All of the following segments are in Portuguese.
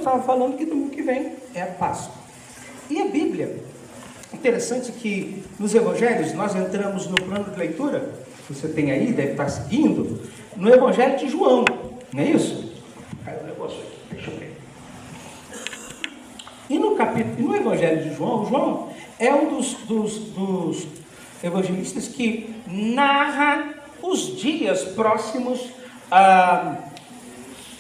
estava falando que domingo que vem é a Páscoa. E a Bíblia, interessante que nos Evangelhos, nós entramos no plano de leitura, você tem aí, deve estar seguindo, no Evangelho de João, não é isso? Caiu um negócio aqui, deixa eu ver. E no Evangelho de João, João é um dos evangelistas que narra os dias próximos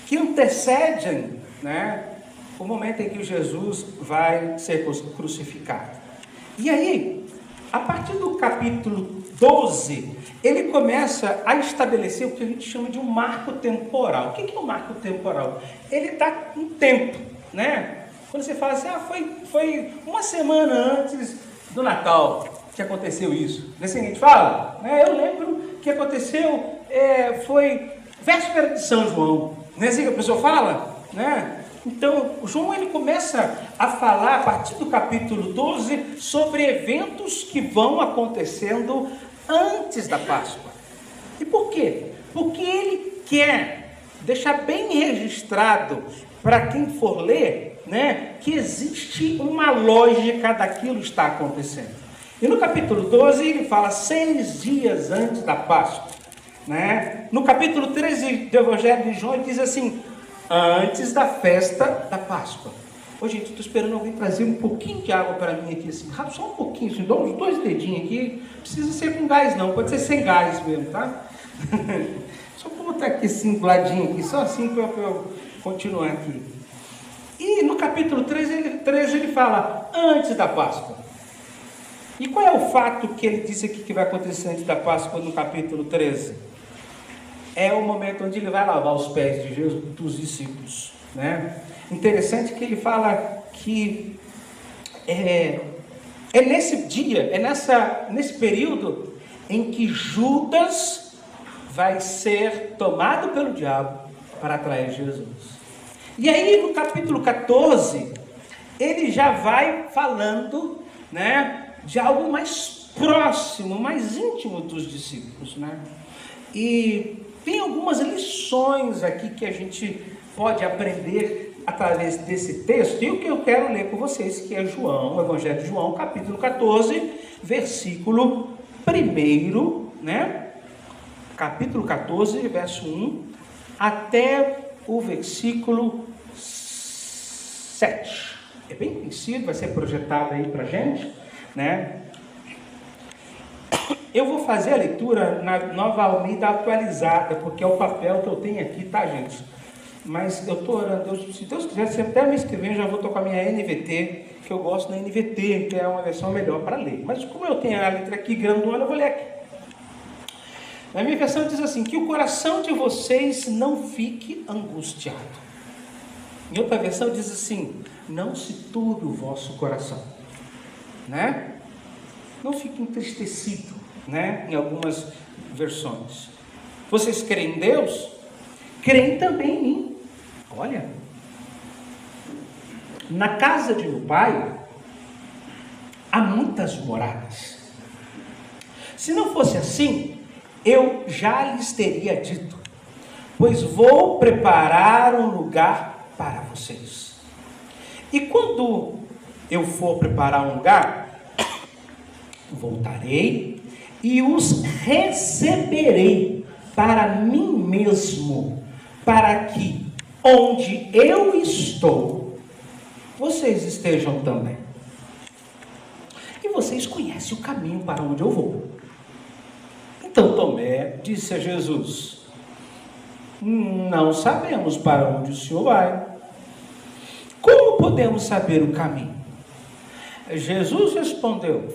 que antecedem, né, o momento em que Jesus vai ser crucificado. E aí, a partir do capítulo 12, ele começa a estabelecer o que a gente chama de um marco temporal. O que é um marco temporal? Ele está em tempo, né? Quando você fala assim, foi uma semana antes do Natal que aconteceu isso. Não é assim que a gente fala? Eu lembro que aconteceu, foi véspera de São João. Não é assim que a pessoa fala? Né? Então, o João ele começa a falar, a partir do capítulo 12, sobre eventos que vão acontecendo antes da Páscoa. E por quê? Porque ele quer deixar bem registrado, para quem for ler, né, que existe uma lógica daquilo que está acontecendo. E no capítulo 12, ele fala 6 dias antes da Páscoa. Né? No capítulo 13 do Evangelho de João, ele diz assim, antes da festa da Páscoa. Ô gente, estou esperando alguém trazer um pouquinho de água para mim aqui, assim, rápido, só um pouquinho, assim, dá uns 2 dedinhos aqui, não precisa ser com gás não, pode ser sem gás mesmo, tá? Só vou botar aqui assim, do ladinho aqui, só assim para eu continuar aqui. E no capítulo 13 ele fala, antes da Páscoa. E qual é o fato que ele disse aqui que vai acontecer antes da Páscoa no capítulo 13? É o momento onde ele vai lavar os pés de Jesus, dos discípulos, né? Interessante que ele fala que é nesse dia, nesse período em que Judas vai ser tomado pelo diabo para atrair Jesus. E aí no capítulo 14, ele já vai falando, né, de algo mais próximo, mais íntimo dos discípulos, né? E tem algumas lições aqui que a gente pode aprender através desse texto, e o que eu quero ler com vocês, que é João, o Evangelho de João, capítulo 14, versículo 1, né? Capítulo 14, verso 1, até o versículo 7. É bem conhecido, vai ser projetado aí pra gente, né? Eu vou fazer a leitura na Nova Almeida atualizada, porque é o papel que eu tenho aqui, tá, gente? Mas eu estou orando, se Deus quiser, se até me escrever, eu já vou estar com a minha NVT, que eu gosto da NVT, que é uma versão melhor para ler. Mas como eu tenho a letra aqui grandona, eu vou ler aqui. Na minha versão diz assim, que o coração de vocês não fique angustiado. Em outra versão diz assim, não se turbe o vosso coração, né? Não fique entristecido, né? Em algumas versões. Vocês creem em Deus? Creem também em mim. Olha, na casa de meu pai há muitas moradas. Se não fosse assim, eu já lhes teria dito, pois vou preparar um lugar para vocês. E quando eu for preparar um lugar, voltarei e os receberei para mim mesmo, para que onde eu estou, vocês estejam também. E vocês conhecem o caminho para onde eu vou. Então Tomé disse a Jesus, não sabemos para onde o Senhor vai. Como podemos saber o caminho? Jesus respondeu,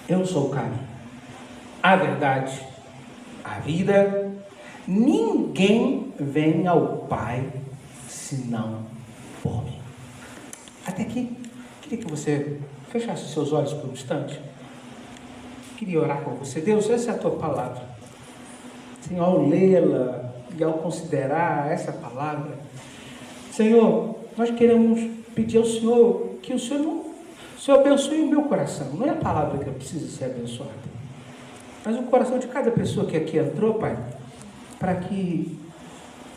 eu sou o caminho, a verdade, a vida. Ninguém vem ao Pai senão por mim. Até aqui, queria que você fechasse os seus olhos por um instante. Queria orar com você. Deus, essa é a tua palavra. Senhor, ao lê-la e ao considerar essa palavra, Senhor, nós queremos pedir ao Senhor que o Senhor abençoe o meu coração. Não é a palavra que precisa ser abençoada, mas o coração de cada pessoa que aqui entrou, Pai, para que,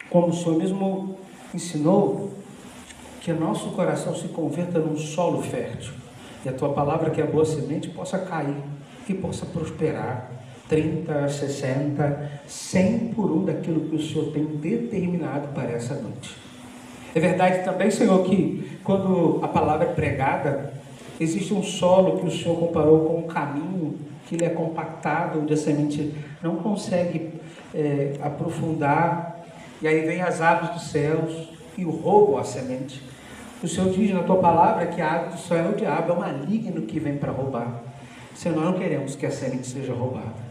como o Senhor mesmo ensinou, que o nosso coração se converta num solo fértil. E a tua palavra, que é boa semente, possa cair e possa prosperar 30, 60, 100 por um daquilo que o Senhor tem determinado para essa noite. É verdade também, Senhor, que quando a palavra é pregada, existe um solo que o Senhor comparou com um caminho que ele é compactado, onde a semente não consegue aprofundar, e aí vem as aves dos céus e o roubam a semente. O Senhor diz na tua palavra que a ave do céu é o diabo, é o maligno que vem para roubar. Senhor, nós não queremos que a semente seja roubada.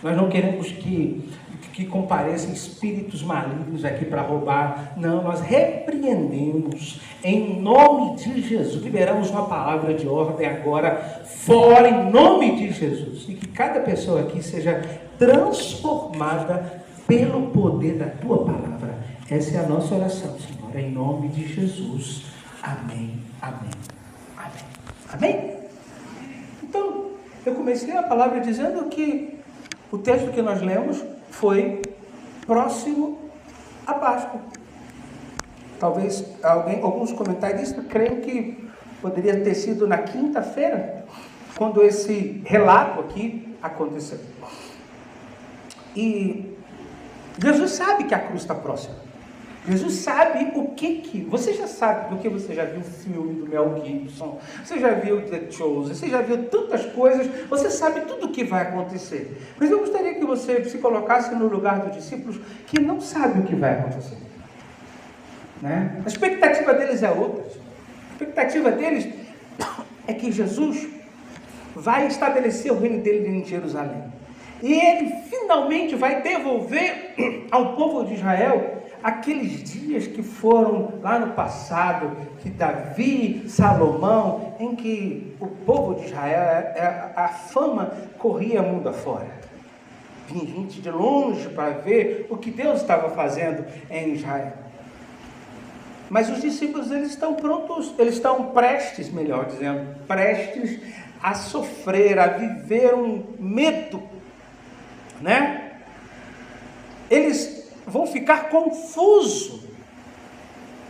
Nós não queremos que compareçam espíritos malignos aqui para roubar. Não, nós repreendemos em nome de Jesus. Liberamos uma palavra de ordem agora, fora em nome de Jesus. E que cada pessoa aqui seja transformada pelo poder da tua palavra. Essa é a nossa oração, Senhor, em nome de Jesus. Amém, amém, amém, amém. Então, eu comecei a palavra dizendo que o texto que nós lemos foi próximo à Páscoa. Talvez alguns comentaristas creem que poderia ter sido na quinta-feira, quando esse relato aqui aconteceu. E Jesus sabe que a cruz está próxima. Jesus sabe o que... Você já sabe, porque você já viu o filme do Mel Gibson, você já viu The Chosen, você já viu tantas coisas, você sabe tudo o que vai acontecer. Mas eu gostaria que você se colocasse no lugar dos discípulos que não sabem o que vai acontecer. Né? A expectativa deles é outra. A expectativa deles é que Jesus vai estabelecer o reino dele em Jerusalém. E ele finalmente vai devolver ao povo de Israel aqueles dias que foram lá no passado, que Davi, Salomão, em que o povo de Israel, a fama corria mundo afora. Vinha gente de longe para ver o que Deus estava fazendo em Israel. Mas os discípulos, eles estão prontos, eles estão prestes, melhor dizendo, prestes a sofrer, a viver um medo, né? Eles vão ficar confusos,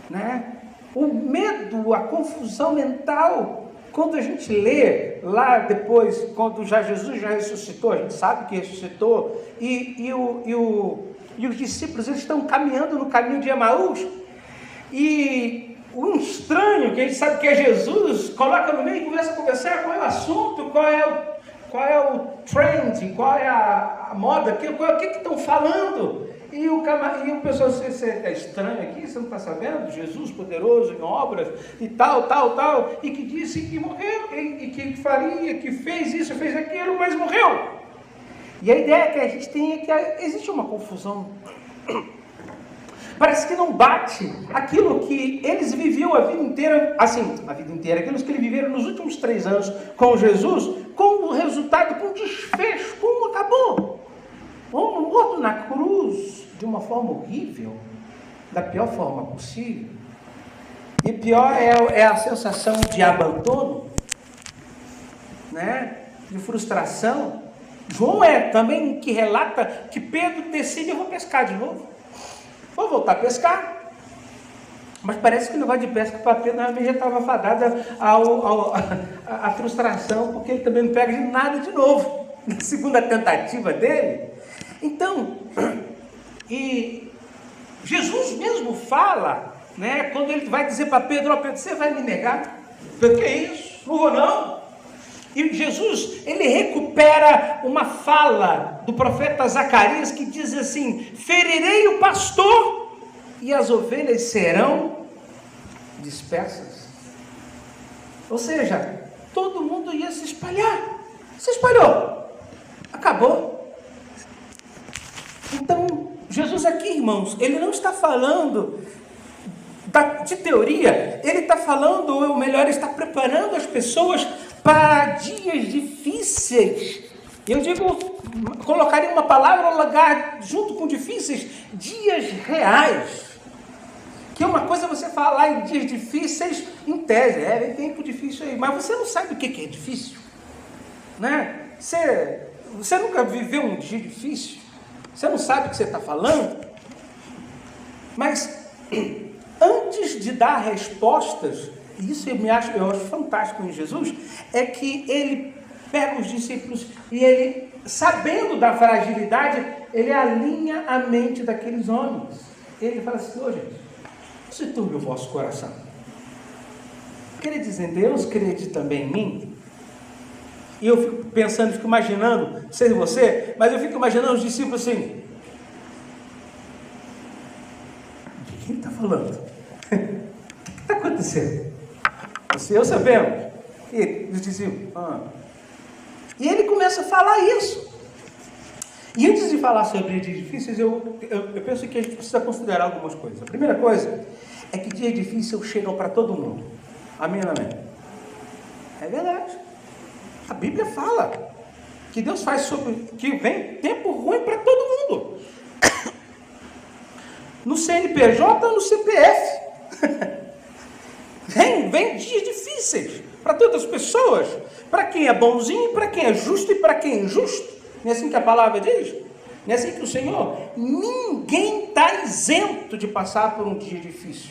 né? O medo, a confusão mental, quando a gente lê lá depois, quando Jesus já ressuscitou, a gente sabe que ressuscitou, e os discípulos, eles estão caminhando no caminho de Emaús, e um estranho, que a gente sabe que é Jesus, coloca no meio e começa a conversar, qual é o assunto, qual é o trend, qual é a moda, o que estão falando? E o pessoal, você é estranho aqui, você não está sabendo? Jesus poderoso em obras e tal, e que disse que morreu, e que faria, que fez isso, fez aquilo, mas morreu. E a ideia que a gente tem é que existe uma confusão. Parece que não bate aquilo que eles viviam a vida inteira, aquilo que eles viveram nos últimos 3 anos com Jesus, com o resultado, com o desfecho, como acabou. Morto na cruz, de uma forma horrível, da pior forma possível. E pior é a sensação de abandono, né? De frustração. João também que relata que Pedro decide, eu vou pescar de novo. Vou voltar a pescar. Mas parece que o negócio de pesca para Pedro já estava fadada à frustração, porque ele também não pega de nada de novo. Na segunda tentativa dele. Então, e Jesus mesmo fala, né, quando ele vai dizer para Pedro, Pedro, você vai me negar? Pedro, que é isso? Não vou não. E Jesus, ele recupera uma fala do profeta Zacarias que diz assim, ferirei o pastor e as ovelhas serão dispersas. Ou seja, todo mundo ia se espalhar. Se espalhou. Acabou. Então, Jesus aqui, irmãos, ele não está falando de teoria, ele está falando, ou melhor, ele está preparando as pessoas para dias difíceis. Eu digo, colocaria uma palavra no lugar, junto com difíceis, dias reais. Que é uma coisa você falar em dias difíceis, em tese, é tempo difícil aí, mas você não sabe o que é difícil, né? Você nunca viveu um dia difícil? Você não sabe o que você está falando? Mas antes de dar respostas, e isso eu acho fantástico em Jesus, é que ele pega os discípulos e ele, sabendo da fragilidade, ele alinha a mente daqueles homens. Ele fala assim: ô gente, não se turbe o vosso coração. Credes em Deus, crede também em mim. E eu fico pensando, fico imaginando, não sei de você, mas eu fico imaginando os discípulos assim: de quem ele está falando? O que está acontecendo? Você, eu sabemos. E os discípulos, E ele começa a falar isso. E antes de falar sobre dias difíceis, eu penso que a gente precisa considerar algumas coisas. A primeira coisa é que dias difíceis chegam para todo mundo. Amém ou não amém? É verdade. A Bíblia fala que Deus faz que vem tempo ruim para todo mundo. No CNPJ ou no CPF. Vem dias difíceis para todas as pessoas. Para quem é bonzinho, para quem é justo e para quem é injusto. Não é assim que a palavra diz? Não é assim que o Senhor? Ninguém está isento de passar por um dia difícil.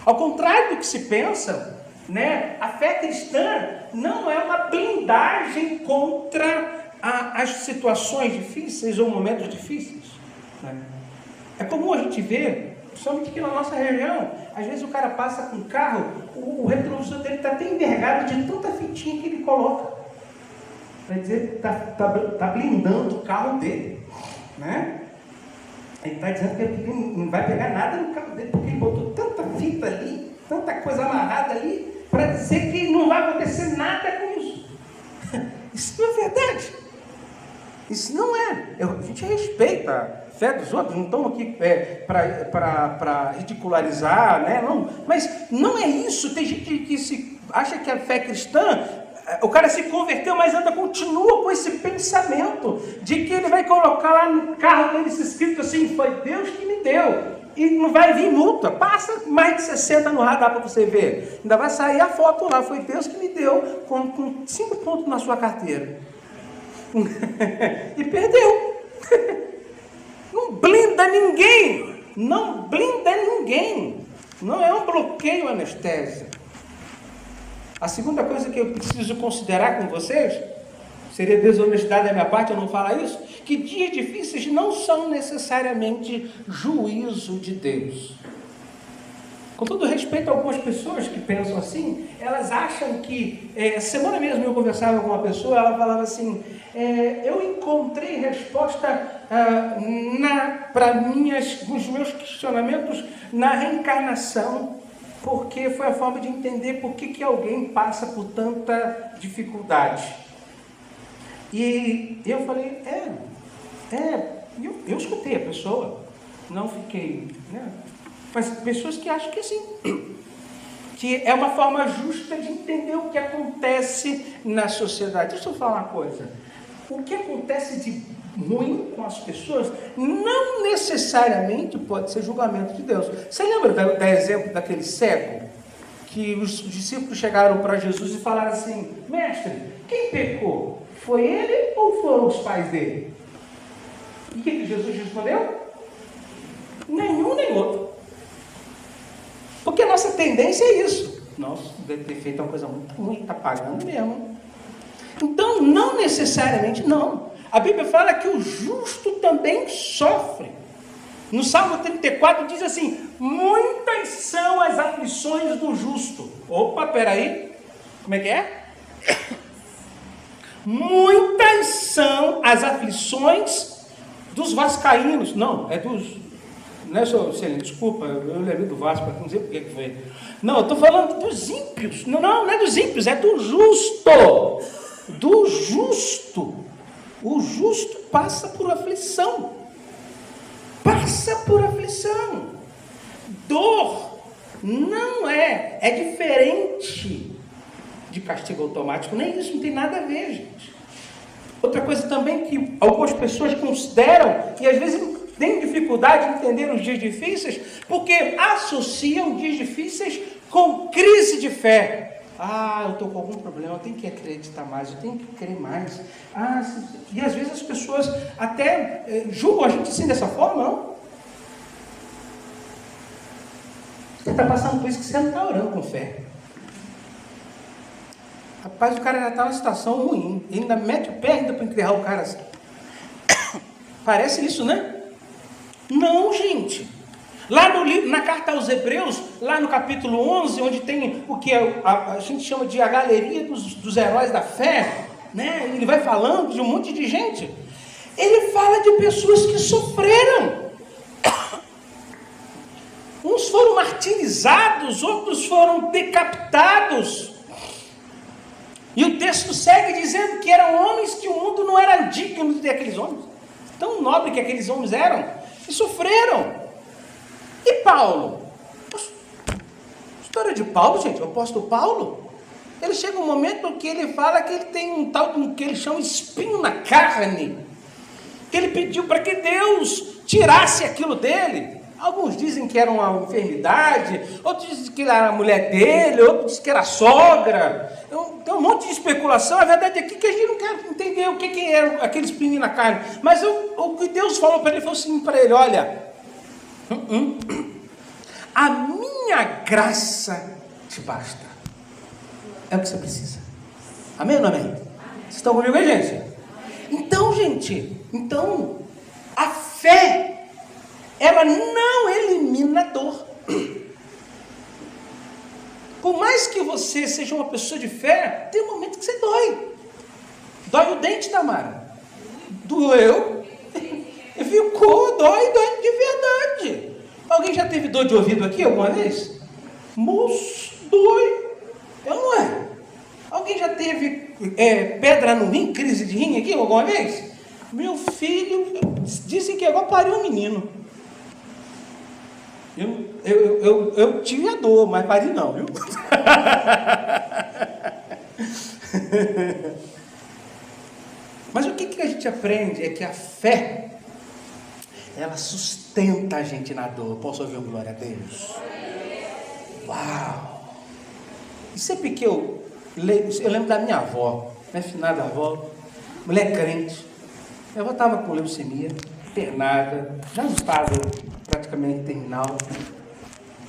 Ao contrário do que se pensa, né, a fé cristã não é uma blindagem contra as situações difíceis ou momentos difíceis. Né? É comum a gente ver, principalmente aqui na nossa região, às vezes o cara passa com o carro, o retrovisor dele está até envergado de tanta fitinha que ele coloca. Quer dizer, está blindando o carro dele, né? Ele está dizendo que ele não vai pegar nada no carro dele, porque ele botou tanta fita ali, tanta coisa amarrada ali, para dizer que não vai acontecer nada com isso. Isso não é verdade. Isso não é. A gente respeita a fé dos outros, não estamos aqui para ridicularizar, né? Não, mas não é isso. Tem gente que acha que a fé cristã, o cara se converteu, mas ainda continua com esse pensamento de que ele vai colocar lá no carro dele escrito assim: foi Deus que me deu. E não vai vir multa. Passa mais de 60 no radar para você ver. Ainda vai sair a foto lá: foi Deus que me deu, com 5 pontos na sua carteira. E perdeu. Não blinda ninguém. Não blinda ninguém. Não é um bloqueio anestésico. A segunda coisa que eu preciso considerar com vocês, seria desonestidade da minha parte eu não falar isso, que dias difíceis não são necessariamente juízo de Deus. Com todo respeito a algumas pessoas que pensam assim, elas acham que, semana mesmo eu conversava com uma pessoa, ela falava assim: eu encontrei resposta para os meus questionamentos na reencarnação, porque foi a forma de entender por que alguém passa por tanta dificuldade. E eu falei, eu escutei a pessoa, não fiquei, né? Mas pessoas que acham que assim, que é uma forma justa de entender o que acontece na sociedade. Deixa eu falar uma coisa: o que acontece de ruim com as pessoas não necessariamente pode ser julgamento de Deus. Você lembra do exemplo daquele cego? Que os discípulos chegaram para Jesus e falaram assim: mestre, quem pecou? Foi ele ou foram os pais dele? E o que Jesus respondeu? Nenhum nem outro. Porque a nossa tendência é isso. Nossa, deve ter feito uma coisa muito ruim, está pagando mesmo. Então, não necessariamente, não. A Bíblia fala que o justo também sofre. No Salmo 34 diz assim: muitas são as aflições do justo. Opa, peraí, como é que é? Muitas são as aflições dos vascaínos. Não, é dos... Não é só, desculpa, eu lembrei do Vasco, não sei por que foi. Não, eu estou falando dos ímpios. Não é dos ímpios, é do justo. Do justo. O justo passa por aflição. Passa por aflição. Dor não é diferente de castigo automático, nem isso, não tem nada a ver, gente. Outra coisa também que algumas pessoas consideram, e às vezes têm dificuldade de entender os dias difíceis, porque associam dias difíceis com crise de fé. Eu estou com algum problema, eu tenho que acreditar mais, eu tenho que crer mais. E às vezes as pessoas até julgam a gente assim dessa forma, não? Você está passando por isso que você não está orando com fé. Rapaz, o cara já está numa situação ruim. Ele ainda mete o pé ainda para enterrar o cara assim. Parece isso, né? Não, gente. Lá no livro, na carta aos Hebreus, lá no capítulo 11, onde tem o que a gente chama de a galeria dos heróis da fé, né? Ele vai falando de um monte de gente. Ele fala de pessoas que sofreram. Uns foram martirizados, outros foram decapitados. E o texto segue dizendo que eram homens que o mundo não era digno de ter aqueles homens. Tão nobre que aqueles homens eram, e sofreram. E Paulo? A história de Paulo, gente, o apóstolo Paulo, ele chega um momento que ele fala que ele tem um tal que ele chama espinho na carne, que ele pediu para que Deus tirasse aquilo dele. Alguns dizem que era uma enfermidade, outros dizem que era a mulher dele, outros dizem que era a sogra. Tem um monte de especulação. A verdade é que a gente não quer entender o que era aquele espinho na carne. Mas o que Deus falou para ele foi assim para ele: olha, a minha graça te basta. É o que você precisa. Amém ou não amém? Vocês estão comigo aí, gente? Então, gente, a fé, ela não elimina a dor. Por mais que você seja uma pessoa de fé, tem um momento que você dói. Dói o dente, Tamara. Doeu. Ficou, dói de verdade. Alguém já teve dor de ouvido aqui alguma vez? Moço, dói. Eu não é. Alguém já teve pedra no rim, crise de rim aqui alguma vez? Meu filho, dizem que agora pariu um menino. Eu tive a dor, mas pari não, viu? Mas o que a gente aprende é que a fé, ela sustenta a gente na dor. Posso ouvir um glória a Deus? Uau! E sempre que eu lembro da minha avó, minha finada avó, mulher crente. Minha avó estava com leucemia, internada, já no estado praticamente terminal.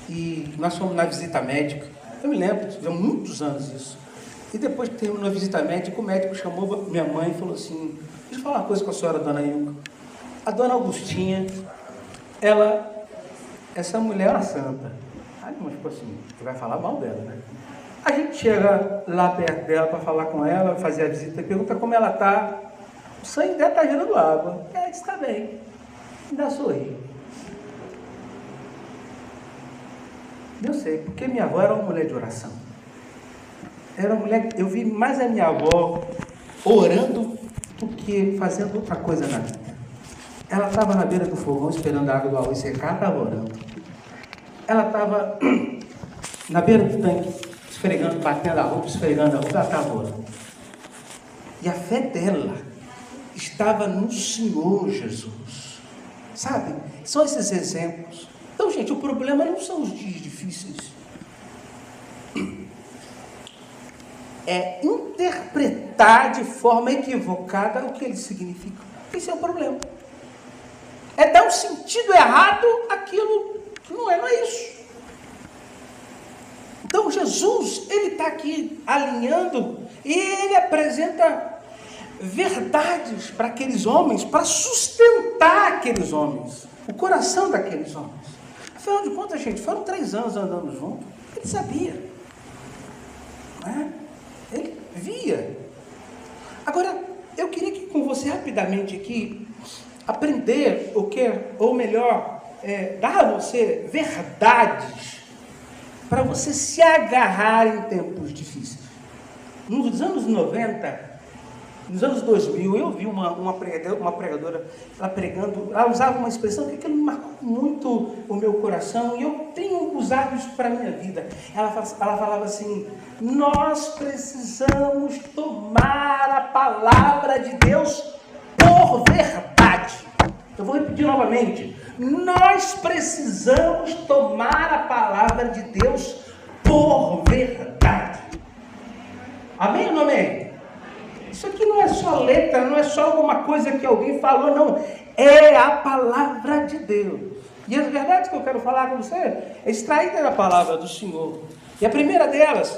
E nós fomos na visita médica. Eu me lembro, tivemos muitos anos isso. E depois que terminou a visita médica, o médico chamou minha mãe e falou assim: deixa eu falar uma coisa com a senhora, dona Ilka. A dona Augustinha, essa mulher é uma santa. Aí minha mãe ficou assim: você vai falar mal dela, né? A gente chega lá perto dela para falar com ela, fazer a visita, e pergunta como ela está. O sangue dela está gerando água. Ela disse: está bem. Ainda sorri. Eu sei, porque minha avó era uma mulher de oração. Era uma mulher, eu vi mais a minha avó orando do que fazendo outra coisa na vida. Ela estava na beira do fogão esperando a água do arroz secar, estava orando. Ela estava na beira do tanque, esfregando, batendo a roupa, esfregando a roupa, ela estava orando. E a fé dela estava no Senhor Jesus. Sabe? São esses exemplos. Então, gente, o problema não são os dias difíceis. É interpretar de forma equivocada o que eles significam. Esse é o problema. É dar um sentido errado àquilo que não é isso. Então, Jesus, ele está aqui alinhando e ele apresenta verdades para aqueles homens, para sustentar aqueles homens, o coração daqueles homens. Afinal de contas, gente, foram 3 anos andando juntos. Ele sabia, né? Ele via. Agora, eu queria que com você rapidamente aqui aprender o que, ou melhor, dar a você verdades para você se agarrar em tempos difíceis. Nos anos 90, nos anos 2000, eu vi uma pregadora, ela pregando, ela usava uma expressão que aquilo me marcou muito o meu coração, e eu tenho usado isso para a minha vida. Ela falava assim: nós precisamos tomar a palavra de Deus por verdade. Eu vou repetir novamente: nós precisamos tomar a palavra de Deus por verdade. Amém ou não amém? Isso aqui não é só letra, não é só alguma coisa que alguém falou, não. É a palavra de Deus. E as verdades que eu quero falar com você é extraída da palavra do Senhor. E a primeira delas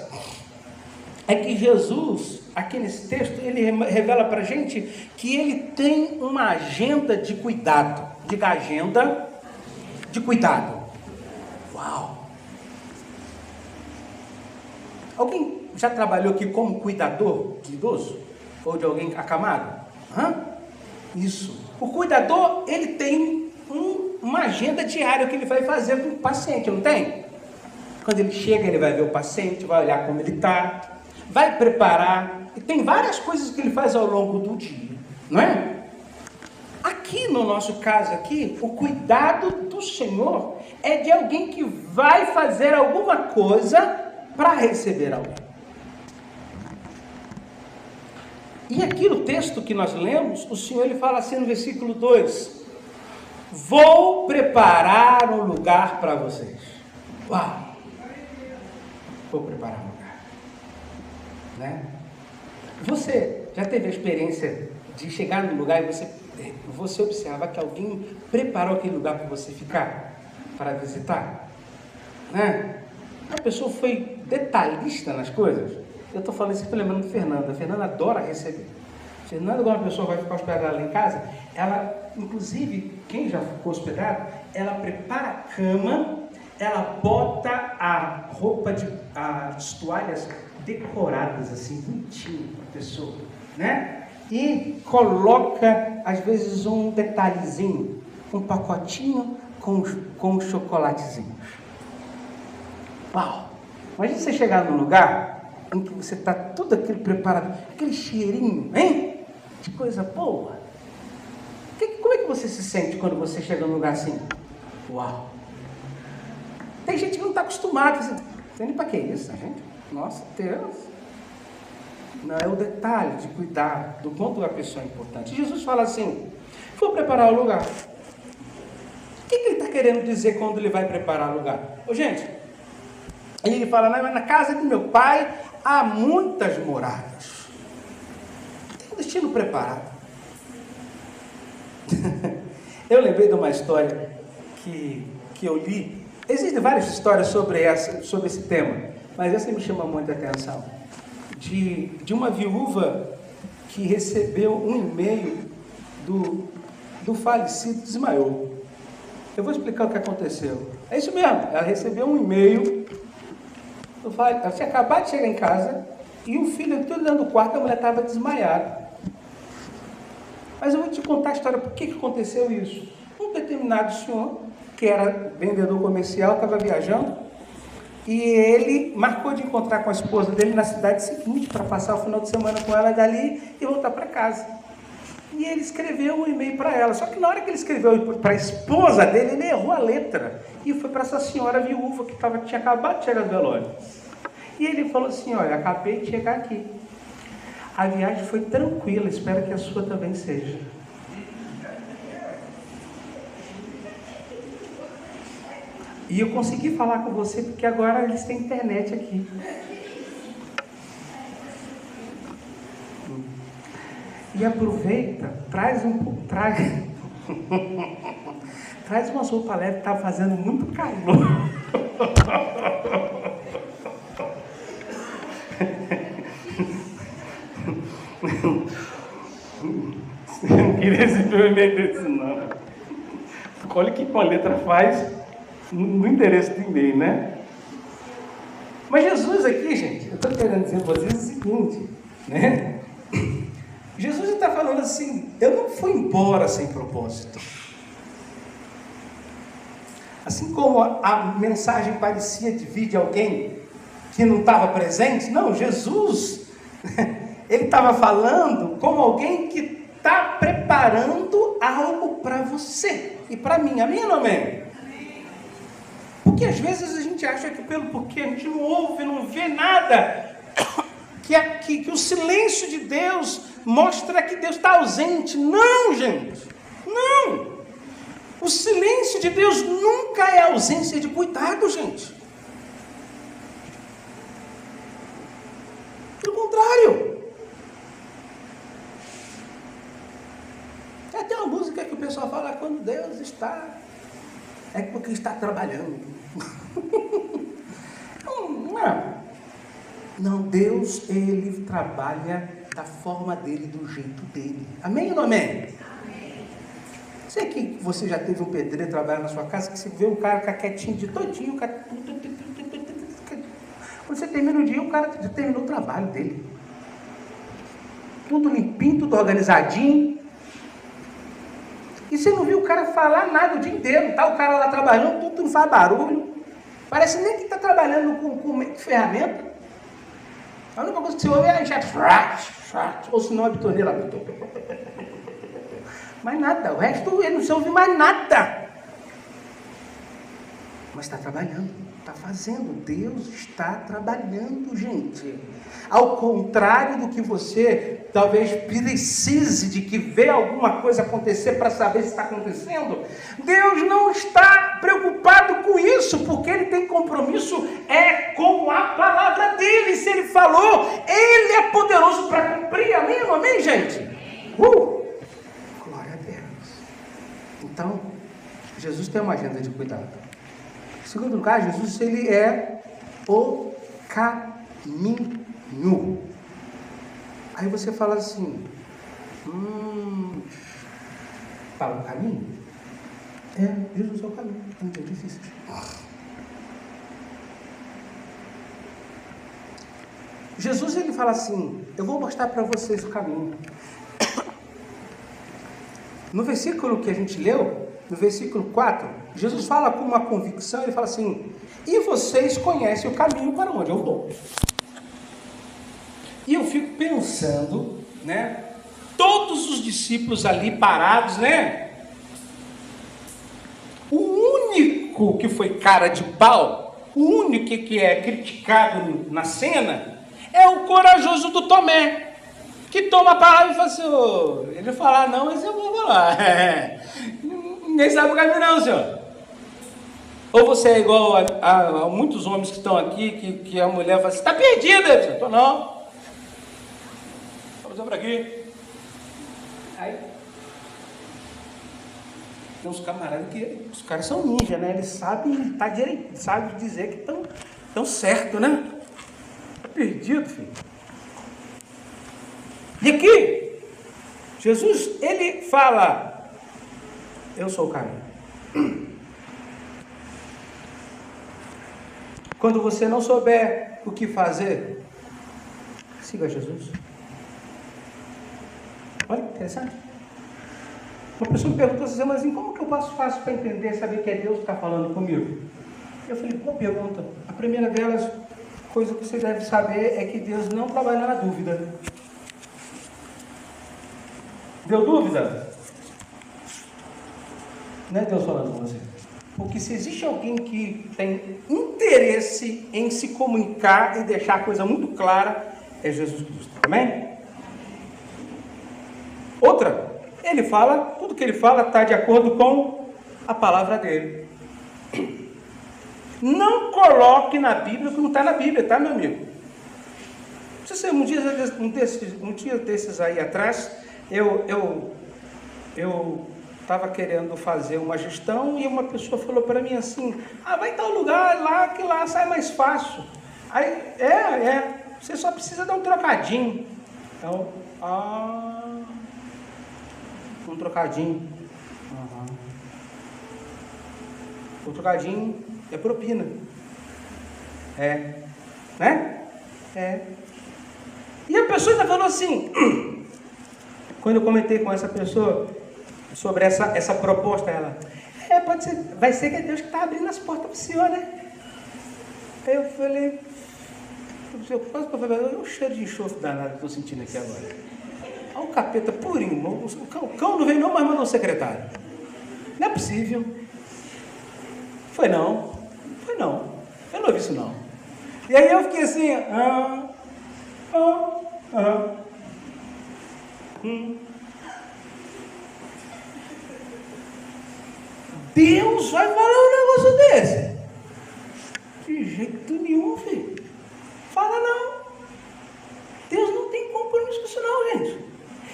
é que Jesus, aqui nesse texto, ele revela para a gente que ele tem uma agenda de cuidado. Diga, agenda de cuidado. Uau! Alguém já trabalhou aqui como cuidador de idoso? Ou de alguém acamado? Isso. O cuidador, ele tem uma agenda diária que ele vai fazer com o paciente, não tem? Quando ele chega, ele vai ver o paciente, vai olhar como ele está, vai preparar, e tem várias coisas que ele faz ao longo do dia, não é? Aqui no nosso caso aqui, o cuidado do Senhor é de alguém que vai fazer alguma coisa para receber alguém. E aqui no texto que nós lemos, o Senhor ele fala assim no versículo 2: vou preparar um lugar para vocês. Uau! Vou preparar um lugar, né? Você já teve a experiência de chegar num lugar e você observar que alguém preparou aquele lugar para você ficar, para visitar, né? A pessoa foi detalhista nas coisas. Eu estou falando isso, estou lembrando de Fernanda. A Fernanda adora receber. Fernanda, quando a pessoa vai ficar hospedada lá em casa, ela, inclusive, quem já ficou hospedado, ela prepara a cama, ela bota a roupa as toalhas decoradas assim, bonitinho para a pessoa, né? E coloca, às vezes, um detalhezinho, um pacotinho com chocolatezinhos. Uau! Imagina você chegar num lugar em que você está tudo aquilo preparado, aquele cheirinho, hein? De coisa boa. Como é que você se sente quando você chega num lugar assim? Uau! Tem gente que não está acostumada, assim, nem para que isso, gente? Nossa Deus! Não, é o detalhe de cuidar do quanto a pessoa é importante. Jesus fala assim: vou preparar o lugar. O que ele está querendo dizer quando ele vai preparar o lugar? Ô, gente, ele fala, na casa de meu pai há muitas moradas. Tem um destino preparado. Eu lembrei de uma história que eu li. Existem várias histórias sobre esse tema, mas essa me chama muita atenção. De uma viúva que recebeu um e-mail do falecido, desmaiou. Eu vou explicar o que aconteceu. É isso mesmo, ela recebeu um e-mail. Ela tinha acabado de chegar em casa e o filho tudo dentro do quarto, a mulher estava desmaiada. Mas eu vou te contar a história, por que aconteceu isso. Um determinado senhor, que era vendedor comercial, estava viajando e ele marcou de encontrar com a esposa dele na cidade seguinte para passar o final de semana com ela dali e voltar para casa. E ele escreveu um e-mail para ela, só que na hora que ele escreveu para a esposa dele, ele errou a letra e foi para essa senhora viúva que tinha acabado de chegar do velório. E ele falou assim: olha, acabei de chegar aqui, a viagem foi tranquila, espero que a sua também seja. E eu consegui falar com você porque agora eles têm internet aqui. E aproveita, traz uma roupa leve, está fazendo muito calor. Eu não queria simplesmente dizer não. Olha o que uma letra faz no endereço do e-mail, né? Mas Jesus aqui, gente, eu estou querendo dizer para vocês o seguinte, né? Jesus está falando assim: eu não fui embora sem propósito. Assim como a mensagem parecia de vir de alguém que não estava presente, não, Jesus, ele estava falando como alguém que está preparando algo para você e para mim. Amém ou não amém? Porque às vezes a gente acha que porque a gente não ouve, não vê nada, que o silêncio de Deus mostra que Deus está ausente. Não, gente, não. O silêncio de Deus nunca é ausência de cuidado, gente. Pelo contrário. Tem até uma música que o pessoal fala: quando Deus está É porque está trabalhando. Não, Deus, Ele trabalha da forma dele, do jeito dele. Amém ou não amém? Sei que você já teve um pedreiro trabalhando na sua casa, que você vê um cara ficar quietinho de todinho, quando você termina o dia, o cara já terminou o trabalho dele. Tudo limpinho, tudo organizadinho. E você não viu o cara falar nada o dia inteiro. Tá o cara lá trabalhando, tudo não faz barulho. Parece nem que está trabalhando com ferramenta. A única coisa que você ouve é a enxada. Ou se não, a bitoneira. Mais nada. O resto, ele não se ouve mais nada. Mas está trabalhando. Está fazendo. Deus está trabalhando, gente. Ao contrário do que você talvez precise de que vê alguma coisa acontecer para saber se está acontecendo, Deus não está preocupado com isso, porque Ele tem compromisso com a palavra dEle. Se Ele falou, Ele é poderoso para cumprir. Amém, amém, gente? Glória a Deus. Então, Jesus tem uma agenda de cuidado. Em segundo lugar, Jesus, Ele é o caminho. Aí você fala assim, para o caminho? Jesus é o caminho, não é difícil. Jesus, ele fala assim, eu vou mostrar para vocês o caminho. No versículo que a gente leu, no versículo 4, Jesus fala com uma convicção, ele fala assim, e vocês conhecem o caminho para onde eu vou. E eu fico pensando, né? Todos os discípulos ali parados, né? O único que foi cara de pau, o único que é criticado na cena, é o corajoso do Tomé, que toma a palavra e fala assim, ele vai falar não, mas eu vou falar. Ninguém sabe o caminho não, senhor. Ou você é igual a muitos homens que estão aqui, que a mulher fala assim, está perdida, eu estou não. Vamos para aqui. Aí tem uns camaradas que os caras são ninja, né? Eles sabem tá direito, sabem dizer que estão certo, né? Tá perdido, filho. E aqui Jesus, ele fala, eu sou o caminho. Quando você não souber o que fazer, siga Jesus. Olha que interessante. Uma pessoa me perguntou assim, mas como que eu faço para entender, saber que é Deus que está falando comigo? Eu falei, boa pergunta. A primeira delas, coisa que você deve saber é que Deus não trabalha na dúvida. Deu dúvida? Não é Deus falando com você. Porque se existe alguém que tem interesse em se comunicar e deixar a coisa muito clara, é Jesus Cristo. Amém? Outra, ele fala, tudo que ele fala está de acordo com a palavra dele. Não coloque na Bíblia o que não está na Bíblia, tá, meu amigo? Um dia desses aí atrás, eu estava querendo fazer uma gestão e uma pessoa falou para mim assim, vai tal lugar lá, que lá sai mais fácil. Aí, você só precisa dar um trocadinho. Então, um trocadinho. O trocadinho é propina. Né? E a pessoa ainda falou assim, quando eu comentei com essa pessoa sobre essa proposta, ela, pode ser, vai ser que é Deus que está abrindo as portas para o senhor, né? Aí eu falei, olha o cheiro de enxofre danado que estou sentindo aqui agora. Olha o capeta purinho, o cão não veio não, mas mandou um secretário. Não é possível. Foi não. Eu não ouvi isso não. E aí eu fiquei assim, Deus vai falar um negócio desse? De jeito nenhum, filho. Fala não. Deus não tem compromisso com isso não, gente.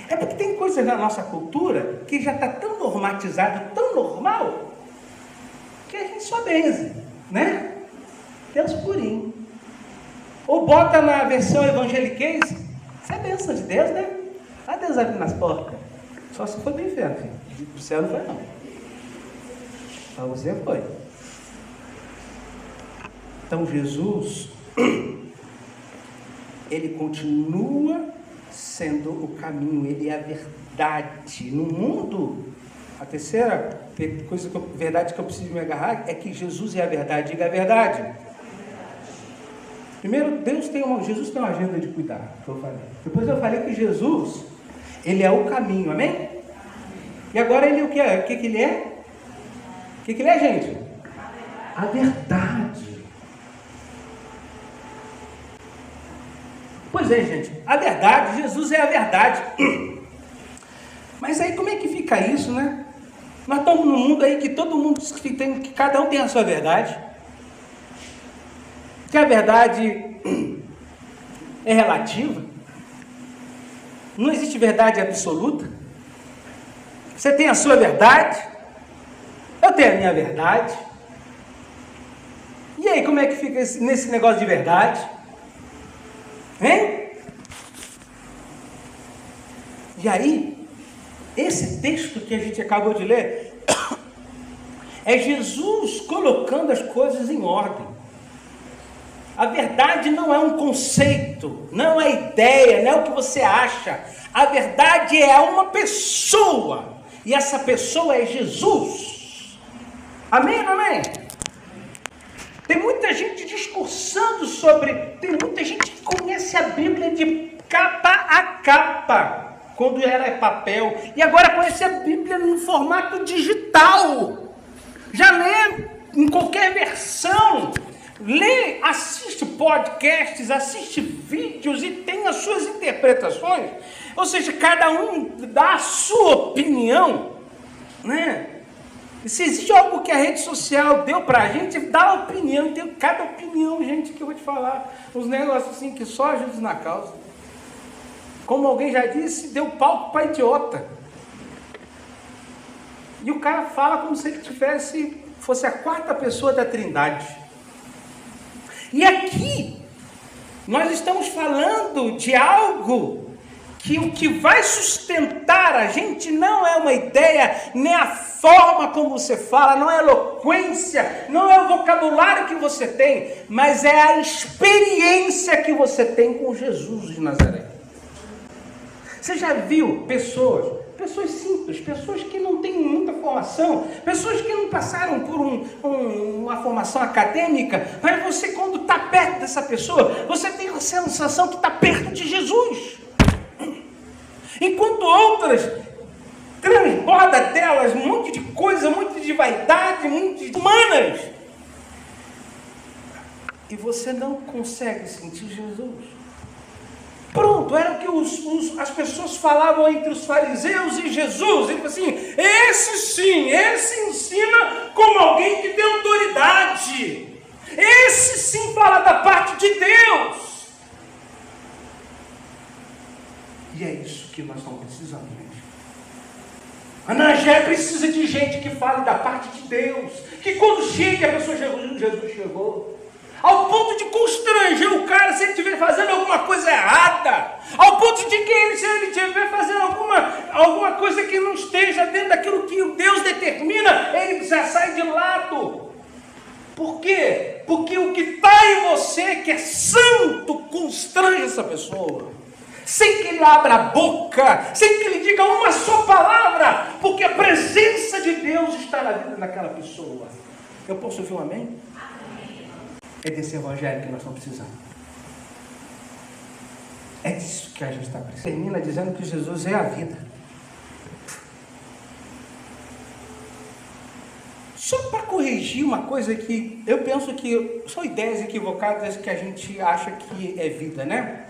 É porque tem coisas na nossa cultura que já está tão normatizado, tão normal, que a gente só benze, né? Deus purinho. Ou bota na versão evangeliquez, isso é bênção de Deus, né? Ah, Deus abre nas portas. Só se for do inferno, filho. Do céu não foi não. Para você foi. Então Jesus, ele continua sendo o caminho, ele é a verdade. No mundo, a terceira verdade que eu preciso me agarrar é que Jesus é a verdade. Diga a verdade. Primeiro, Jesus tem uma agenda de cuidar, que eu falei. Depois eu falei que Jesus, ele é o caminho, amém? E agora ele o que é? O que ele é? O que ele é, gente? A verdade. Pois é, gente, a verdade, Jesus é a verdade. Mas aí como é que fica isso, né? Nós estamos num mundo aí que todo mundo que cada um tem a sua verdade. Que a verdade é relativa. Não existe verdade absoluta. Você tem a sua verdade, eu tenho a minha verdade. E aí, como é que fica nesse negócio de verdade? Hein? E aí, esse texto que a gente acabou de ler é Jesus colocando as coisas em ordem. A verdade não é um conceito, não é ideia, não é o que você acha. A verdade é uma pessoa. E essa pessoa é Jesus. Amém ou amém? Tem muita gente discursando sobre... Tem muita gente que conhece a Bíblia de capa a capa, quando era papel. E agora conhece a Bíblia no formato digital. Já lê em qualquer versão. Lê, assiste podcasts, assiste vídeos e tem as suas interpretações. Ou seja, cada um dá a sua opinião, né? E se existe algo que a rede social deu pra gente, dá opinião. Tem cada opinião, gente, que eu vou te falar. Uns negócios assim que só ajuda na causa. Como alguém já disse, deu palco para idiota. E o cara fala como se ele fosse a quarta pessoa da Trindade. E aqui, nós estamos falando de algo que o que vai sustentar a gente não é uma ideia, nem a forma como você fala, não é eloquência, não é o vocabulário que você tem, mas é a experiência que você tem com Jesus de Nazaré. Você já viu pessoas simples, pessoas que não têm muita formação, pessoas que não passaram por uma formação acadêmica, mas você, quando está perto dessa pessoa, você tem a sensação que está perto de Jesus. Enquanto outras transborda delas um monte de coisa, um monte de vaidade, um monte de humanas, e você não consegue sentir Jesus. Pronto, era o que as pessoas falavam entre os fariseus e Jesus. Ele falou assim: esse ensina como alguém que tem autoridade. Esse sim fala da parte de Deus. E é isso que nós estamos precisando, gente. A Nagé precisa de gente que fale da parte de Deus. Que quando chega a pessoa, Jesus chegou. Ao ponto de constranger o cara se ele estiver fazendo alguma coisa errada. Ao ponto de que se ele estiver fazendo alguma coisa que não esteja dentro daquilo que Deus determina, ele já sai de lado. Por quê? Porque o que está em você, que é santo, constrange essa pessoa. Sem que ele abra a boca, sem que ele diga uma só palavra, porque a presença de Deus está na vida daquela pessoa. Eu posso ouvir um amém? É desse evangelho que nós estamos precisando. É disso que a gente está precisando. Termina dizendo que Jesus é a vida. Só para corrigir uma coisa que eu penso que são ideias equivocadas que a gente acha que é vida, né?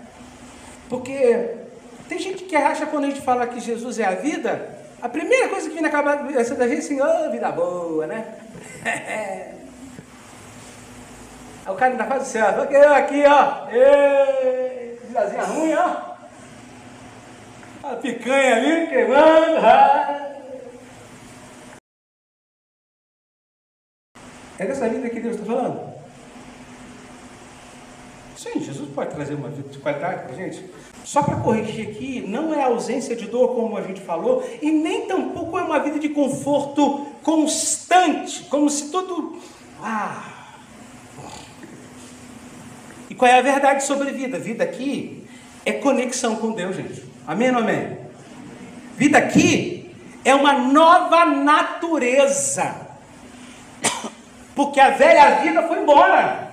Porque tem gente que acha, quando a gente fala que Jesus é a vida, a primeira coisa que vem na cabeça da gente é assim: vida boa, né? Aí o cara ainda faz o céu, porque eu aqui, ó, vidazinha ruim, ó, a picanha ali queimando, É dessa vida que Deus está falando? Sim, Jesus pode trazer uma vida de qualidade para a gente. Só para corrigir aqui, não é ausência de dor, como a gente falou, e nem tampouco é uma vida de conforto constante, como se tudo... E qual é a verdade sobre vida? Vida aqui é conexão com Deus, gente. Amém ou não amém? Vida aqui é uma nova natureza. Porque a velha vida foi embora.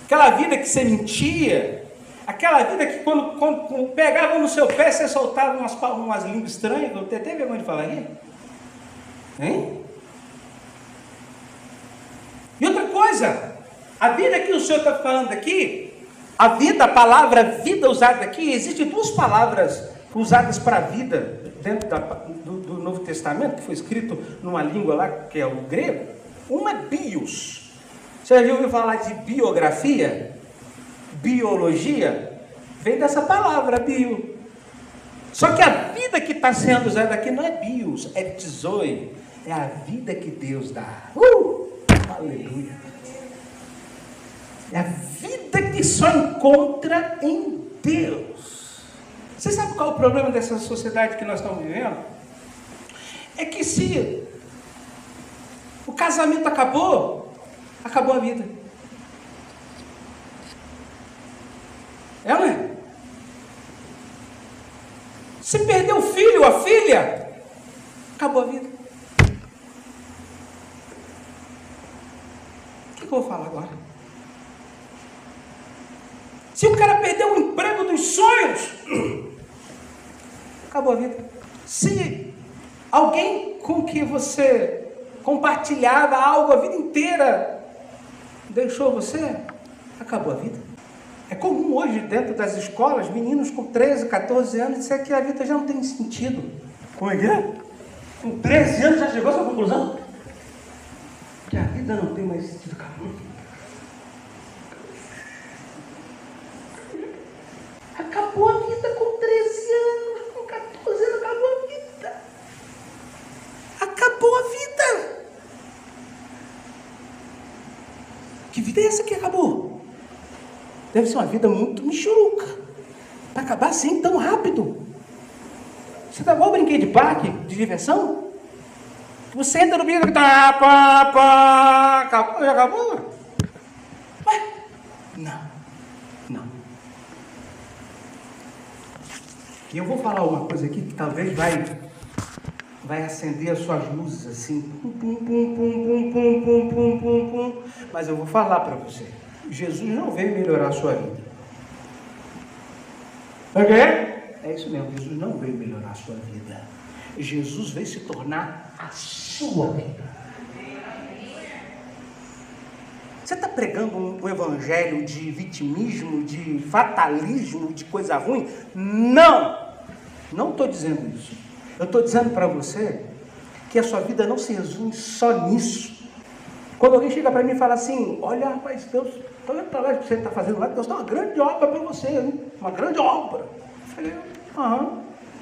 Aquela vida que você mentia, aquela vida que quando pegava no seu pé, você soltava umas línguas estranhas. Eu tenho até vergonha de falar aí. Hein? E outra coisa, a vida que o Senhor está falando aqui, a palavra vida usada aqui, existem duas palavras usadas para vida dentro do Novo Testamento, que foi escrito numa língua lá, que é o grego. Uma é bios. Você já ouviu falar de biografia? Biologia? Vem dessa palavra, bio. Só que a vida que está sendo usada aqui não é bios, é zoe. É a vida que Deus dá. Aleluia. É a vida que só encontra em Deus. Você sabe qual é o problema dessa sociedade que nós estamos vivendo? É que se o casamento acabou a vida. É, não é? Se perdeu o filho, a filha, acabou a vida. O que eu vou falar agora? Se o cara perdeu o emprego dos sonhos, acabou a vida. Se alguém com que você compartilhava algo a vida inteira deixou você, acabou a vida. É comum hoje dentro das escolas, meninos com 13, 14 anos disser que a vida já não tem sentido. Como é que é? Com 13 anos já chegou a essa conclusão? Que a vida não tem mais sentido. Acabou a vida com 13 anos, com 14 anos, acabou a vida. Acabou a vida. Que vida é essa que acabou? Deve ser uma vida muito michuruca. Para acabar assim tão rápido. Você tá igual brinquedo de parque, de diversão? Você entra no brinquedo e tá, acabou, já acabou? Ué? Não. E eu vou falar uma coisa aqui que talvez vai acender as suas luzes assim, pum. Mas eu vou falar para você. Jesus não veio melhorar a sua vida. Ok? É isso mesmo, Jesus não veio melhorar a sua vida. Jesus veio se tornar a sua vida. Você está pregando um evangelho de vitimismo, de fatalismo, de coisa ruim? Não estou dizendo isso. Eu estou dizendo para você que a sua vida não se resume só nisso. Quando alguém chega para mim e fala assim, olha rapaz, Deus, estou olhando para lá que você está fazendo lá, Deus tem uma grande obra para você, hein? Uma grande obra. Eu falei,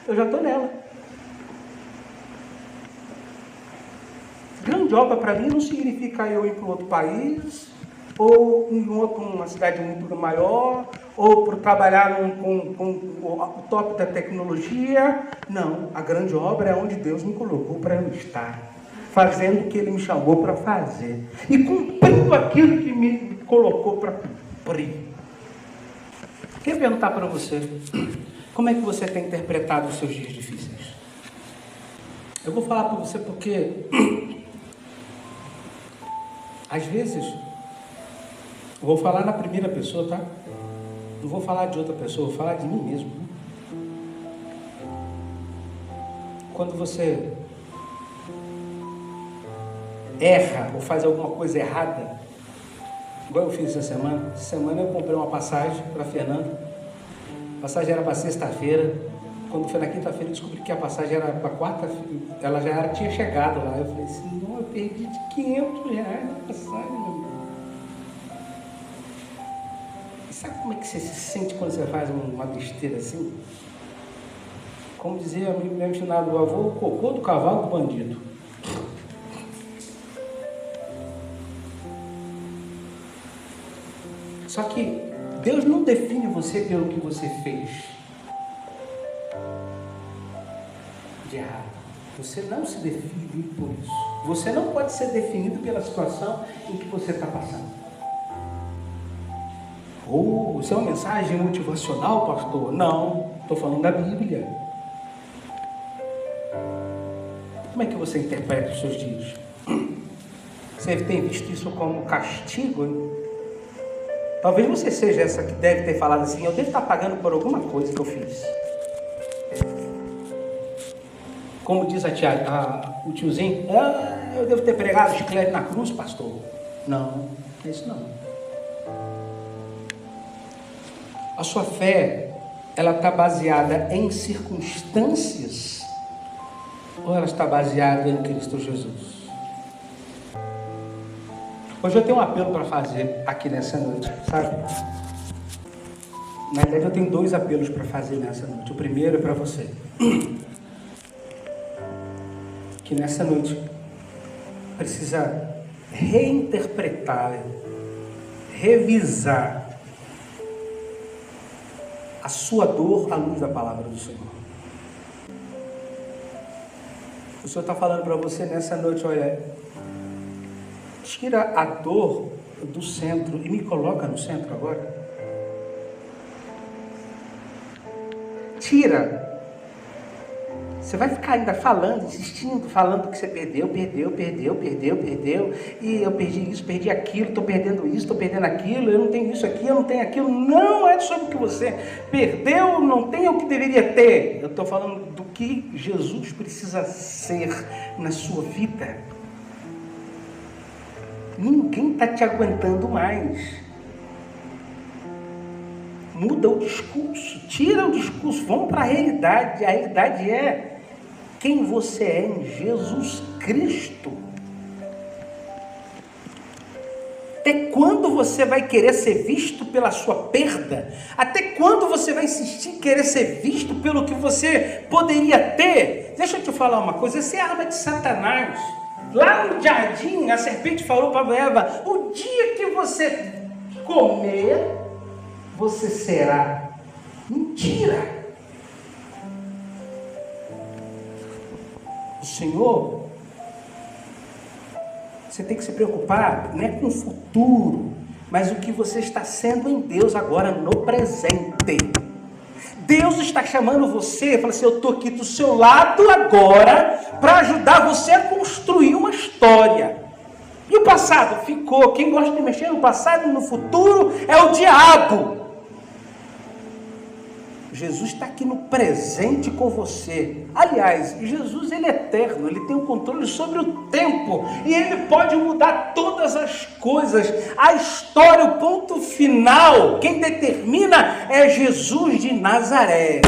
eu já estou nela. Grande obra para mim não significa eu ir para outro país, ou em uma cidade muito maior, ou por trabalhar com o top da tecnologia. Não, a grande obra é onde Deus me colocou para eu estar, fazendo o que Ele me chamou para fazer, e cumprindo aquilo que me colocou para cumprir. Queria perguntar para você, como é que você tem interpretado os seus dias difíceis? Eu vou falar para você porque, às vezes, eu vou falar na primeira pessoa, tá? Não vou falar de outra pessoa, vou falar de mim mesmo. Quando você erra ou faz alguma coisa errada, igual eu fiz essa semana. Essa semana eu comprei uma passagem para Fernanda. A passagem era para sexta-feira. Quando foi na quinta-feira eu descobri que a passagem era para quarta-feira. Ela já tinha chegado lá. Eu falei assim, não, eu perdi de R$500 na passagem, meu irmão. Sabe como é que você se sente quando você faz uma besteira assim? Como dizia meu ensinado avô, o cocô do cavalo do bandido. Só que Deus não define você pelo que você fez de errado. Você não se define por isso. Você não pode ser definido pela situação em que você está passando. Isso é uma mensagem motivacional, pastor? Não, estou falando da Bíblia. Como é que você interpreta os seus dias? Você tem visto isso como castigo? Hein? Talvez você seja essa que deve ter falado assim: eu devo estar pagando por alguma coisa que eu fiz. Como diz o tiozinho: eu devo ter pregado chiclete na cruz, pastor. Não, isso não. A sua fé, ela está baseada em circunstâncias ou ela está baseada em Cristo Jesus? Hoje eu tenho um apelo para fazer aqui nessa noite, sabe? Na verdade eu tenho 2 apelos para fazer nessa noite. O primeiro é para você, que nessa noite precisa reinterpretar, revisar a sua dor à luz da palavra do Senhor. O Senhor está falando para você nessa noite: olha, tira a dor do centro e me coloca no centro agora. Tira. Você vai ficar ainda falando, insistindo, falando que você perdeu, e eu perdi isso, perdi aquilo, estou perdendo isso, estou perdendo aquilo, eu não tenho isso aqui, eu não tenho aquilo. Não é sobre o que você perdeu, não tem o que deveria ter. Eu estou falando do que Jesus precisa ser na sua vida. Ninguém está te aguentando mais. Muda o discurso, tira o discurso, vamos para a realidade. A realidade é quem você é em Jesus Cristo. Até quando você vai querer ser visto pela sua perda? Até quando você vai insistir em querer ser visto pelo que você poderia ter? Deixa eu te falar uma coisa, essa é a arma de Satanás. Lá no jardim, a serpente falou para Eva: o dia que você comer, você será. Mentira! O Senhor, você tem que se preocupar, não é com o futuro, mas o que você está sendo em Deus agora, no presente. Deus está chamando você, fala assim: eu estou aqui do seu lado agora, para ajudar você a construir uma história. E o passado ficou. Quem gosta de mexer no passado e no futuro é o diabo. Jesus está aqui no presente com você. Aliás, Jesus, ele é eterno, ele tem o controle sobre o tempo e ele pode mudar todas as coisas. A história, o ponto final, quem determina é Jesus de Nazaré.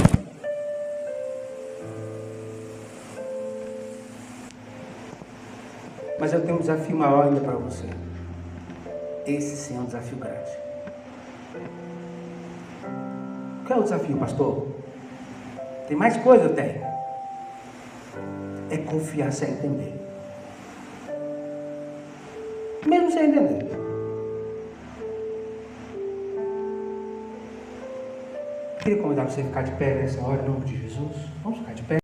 Mas eu tenho um desafio maior ainda para você. Esse sim é um desafio grande. Qual é o desafio, pastor? Tem mais coisa? Eu tenho. É confiar sem entender. Mesmo sem entender. Queria convidar você a ficar de pé nessa hora, em nome de Jesus. Vamos ficar de pé.